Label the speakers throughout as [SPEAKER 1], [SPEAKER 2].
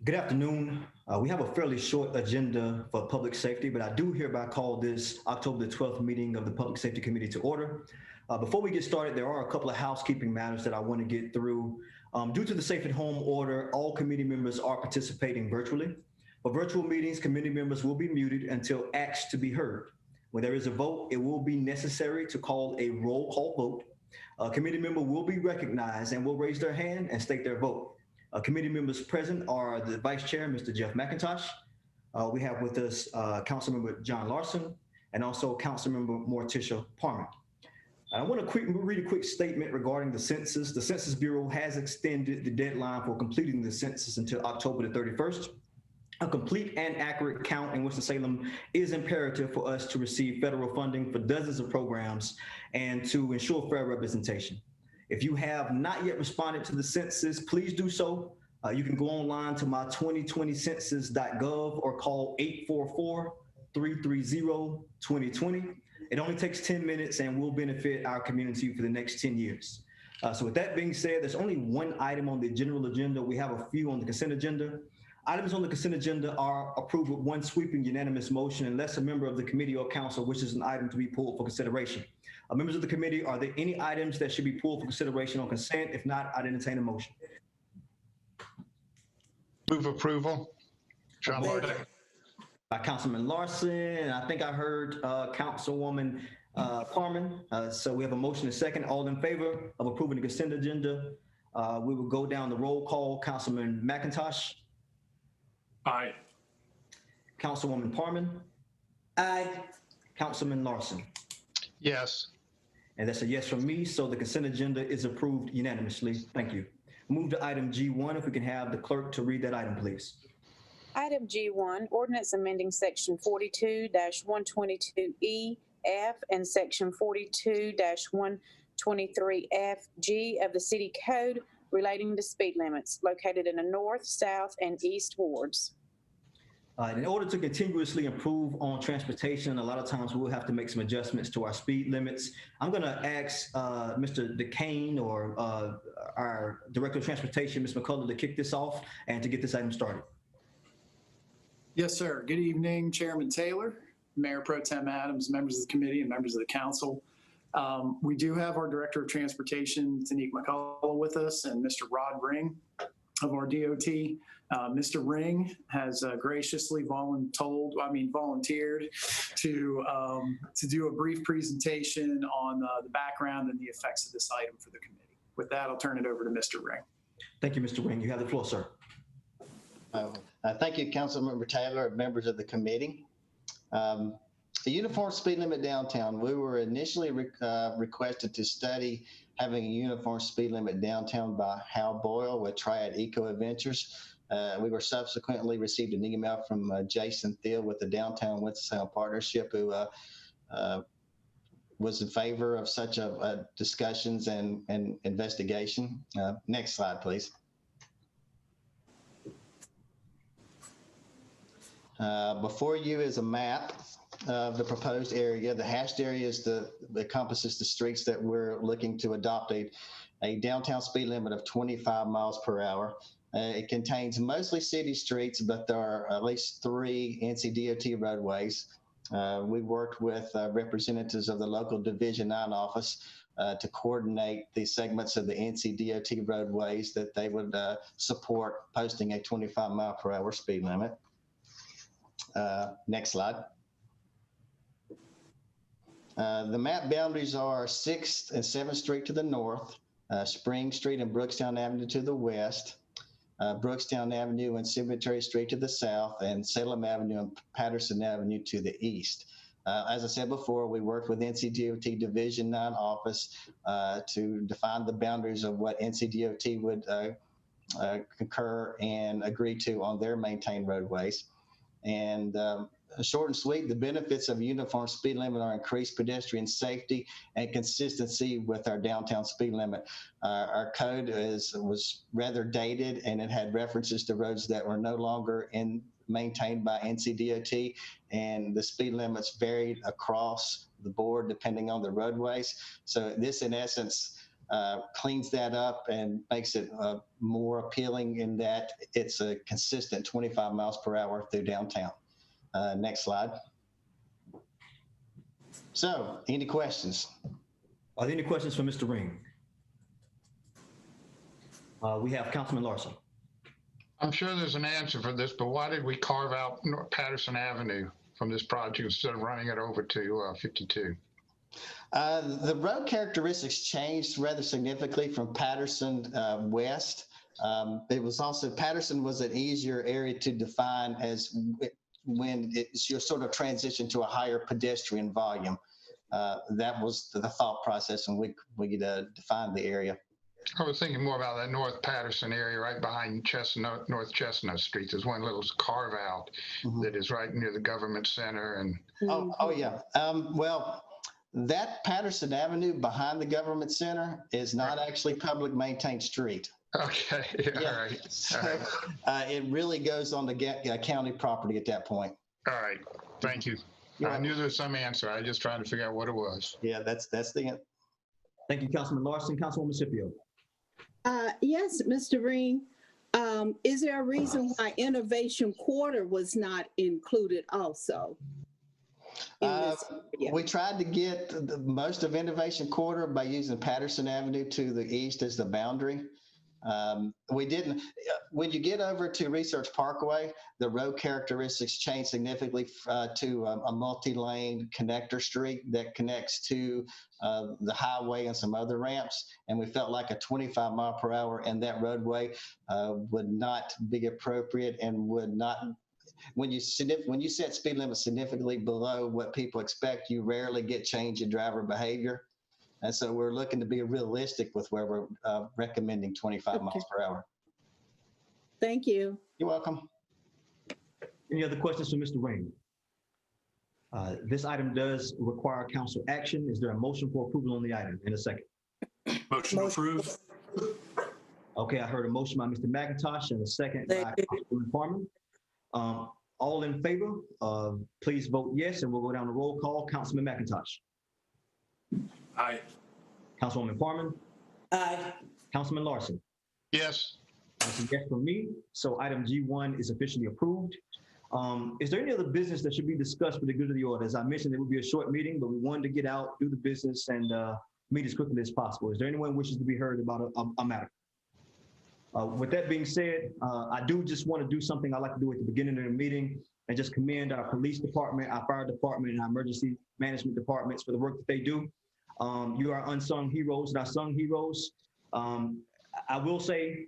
[SPEAKER 1] Good afternoon. We have a fairly short agenda for public safety, but I do hereby call this October the 12th meeting of the Public Safety Committee to order. Before we get started, there are a couple of housekeeping matters that I want to get through. Due to the Safe at Home order, all committee members are participating virtually. For virtual meetings, committee members will be muted until asked to be heard. When there is a vote, it will be necessary to call a roll call vote. A committee member will be recognized and will raise their hand and state their vote. Committee members present are the Vice Chair, Mr. Jeff McIntosh. We have with us Councilmember John Larson and also Councilmember Morticia Parman. I want to read a quick statement regarding the census. The Census Bureau has extended the deadline for completing the census until October the 31st. A complete and accurate count in Winston-Salem is imperative for us to receive federal funding for dozens of programs and to ensure fair representation. If you have not yet responded to the census, please do so. You can go online to my2020census.gov or call 844-330-2020. It only takes 10 minutes and will benefit our community for the next 10 years. So with that being said, there's only one item on the general agenda. We have a few on the consent agenda. Items on the consent agenda are approved with one sweeping unanimous motion unless a member of the committee or council wishes an item to be pulled for consideration. Members of the committee, are there any items that should be pulled for consideration on consent? If not, I'd entertain a motion.
[SPEAKER 2] Move approval. John Larson.
[SPEAKER 1] By Councilman Larson, and I think I heard Councilwoman Parman. So we have a motion and a second. All in favor of approving the consent agenda? We will go down the roll call. Councilman McIntosh.
[SPEAKER 2] Aye.
[SPEAKER 1] Councilwoman Parman.
[SPEAKER 3] Aye.
[SPEAKER 1] Councilman Larson.
[SPEAKER 2] Yes.
[SPEAKER 1] And that's a yes from me, so the consent agenda is approved unanimously. Thank you. Move to item G1. If we can have the clerk to read that item, please.
[SPEAKER 4] Item G1, ordinance amending section 42-122E F and section 42-123F G of the City Code relating to speed limits located in the north, south, and east wards.
[SPEAKER 1] In order to continuously improve on transportation, a lot of times we'll have to make some adjustments to our speed limits. I'm going to ask Mr. DeCane or our Director of Transportation, Ms. McCullough, to kick this off and to get this item started.
[SPEAKER 5] Yes, sir. Good evening, Chairman Taylor, Mayor Pro Tem Adams, members of the committee, and members of the council. We do have our Director of Transportation, Tanique McCullough, with us, and Mr. Rod Ring of our DOT. Mr. Ring has graciously volunteered to do a brief presentation on the background and the effects of this item for the committee. With that, I'll turn it over to Mr. Ring.
[SPEAKER 1] Thank you, Mr. Ring. You have the floor, sir.
[SPEAKER 6] Thank you, Councilmember Taylor and members of the committee. The uniform speed limit downtown, we were initially requested to study having a uniform speed limit downtown by Hal Boyle with Triad Eco Adventures. We were subsequently received an email from Jason Thiel with the Downtown Winston-Salem Partnership, who was in favor of such a discussions and investigation. Next slide, please. Before you is a map of the proposed area. The hashed area is encompasses the streets that we're looking to adopt a downtown speed limit of 25 miles per hour. It contains mostly city streets, but there are at least 3 NCDOT roadways. We worked with representatives of the local Division 9 office to coordinate the segments of the NCDOT roadways that they would support posting a 25 mile per hour speed limit. Next slide. The map boundaries are 6th and 7th Street to the north, Spring Street and Brookstown Avenue to the west, Brookstown Avenue and Cemetery Street to the south, and Salem Avenue and Patterson Avenue to the east. As I said before, we worked with NCDOT Division 9 office to define the boundaries of what NCDOT would concur and agree to on their maintained roadways. And short and sweet, the benefits of a uniform speed limit are increased pedestrian safety and consistency with our downtown speed limit. Our code was rather dated, and it had references to roads that were no longer maintained by NCDOT, and the speed limits varied across the board depending on the roadways. So this, in essence, cleans that up and makes it more appealing in that it's a consistent 25 miles per hour through downtown. Next slide. So, any questions?
[SPEAKER 1] Are there any questions for Mr. Ring? We have Councilman Larson.
[SPEAKER 2] I'm sure there's an answer for this, but why did we carve out Patterson Avenue from this project instead of running it over to 52?
[SPEAKER 6] The road characteristics changed rather significantly from Patterson west. It was also, Patterson was an easier area to define as when it's your sort of transition to a higher pedestrian volume. That was the thought process when we defined the area.
[SPEAKER 2] I was thinking more about that North Patterson area right behind North Chestnut Street. There's one little carve out that is right near the government center. And
[SPEAKER 6] Oh yeah. Well, that Patterson Avenue behind the government center is not actually public maintained street.
[SPEAKER 2] okay, yeah, all right.
[SPEAKER 6] So,
[SPEAKER 2] All right.
[SPEAKER 6] it really goes on the county property at that point.
[SPEAKER 2] All right. Thank you. I knew there was some answer. I was just trying to figure out what it was.
[SPEAKER 6] Yeah, that's the end.
[SPEAKER 1] Thank you, Councilman Larson. Councilwoman Scipio.
[SPEAKER 3] Yes, Mr. Ring. Is there a reason why Innovation Quarter was not included also? in this area?
[SPEAKER 6] We tried to get most of Innovation Quarter by using Patterson Avenue to the east as the boundary. We didn't, when you get over to Research Parkway, the road characteristics change significantly to a multi-lane connector street that connects to the highway and some other ramps. And we felt like a 25 mile per hour in that roadway would not be appropriate and would not, when you set speed limits significantly below what people expect, you rarely get change in driver behavior. And so we're looking to be realistic with where we're recommending 25 miles per hour.
[SPEAKER 3] Thank you.
[SPEAKER 6] You're welcome.
[SPEAKER 1] Any other questions for Mr. Rainey? This item does require council action. Is there a motion for approval on the item in a second?
[SPEAKER 7] Motion approved.
[SPEAKER 1] Okay, I heard a motion by Mr. McIntosh and a second by Councilman Farman. All in favor, please vote yes, and we'll go down the roll call. Councilman McIntosh.
[SPEAKER 7] Aye.
[SPEAKER 1] Councilwoman Farman.
[SPEAKER 3] Aye.
[SPEAKER 1] Councilman Larson.
[SPEAKER 2] Yes.
[SPEAKER 1] That's a yes from me. So item G1 is officially approved. Is there any other business that should be discussed for the good of the order? As I mentioned, it would be a short meeting, but we wanted to get out, do the business, and meet as quickly as possible. Is there anyone who wishes to be heard about a matter? With that being said, I do just want to do something I like to do at the beginning of the meeting and just commend our police department, our fire department, and our emergency management departments for the work that they do. You are unsung heroes and our sung heroes. I will say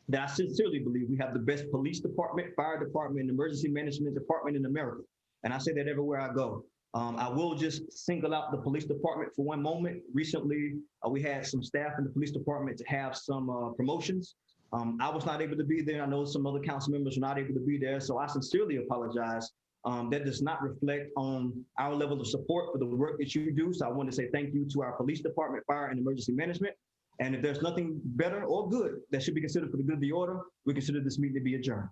[SPEAKER 1] that I sincerely believe we have the best police department, fire department, and emergency management department in America. And I say that everywhere I go. I will just single out the police department for one moment. Recently, we had some staff in the police department to have some promotions. I was not able to be there. I know some other council members were not able to be there. So I sincerely apologize. That does not reflect on our level of support for the work that you do. So I want to say thank you to our police department, fire, and emergency management. And if there's nothing better or good that should be considered for the good of the order, we consider this meeting to be adjourned.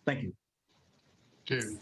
[SPEAKER 1] Thank you.
[SPEAKER 2] Dude.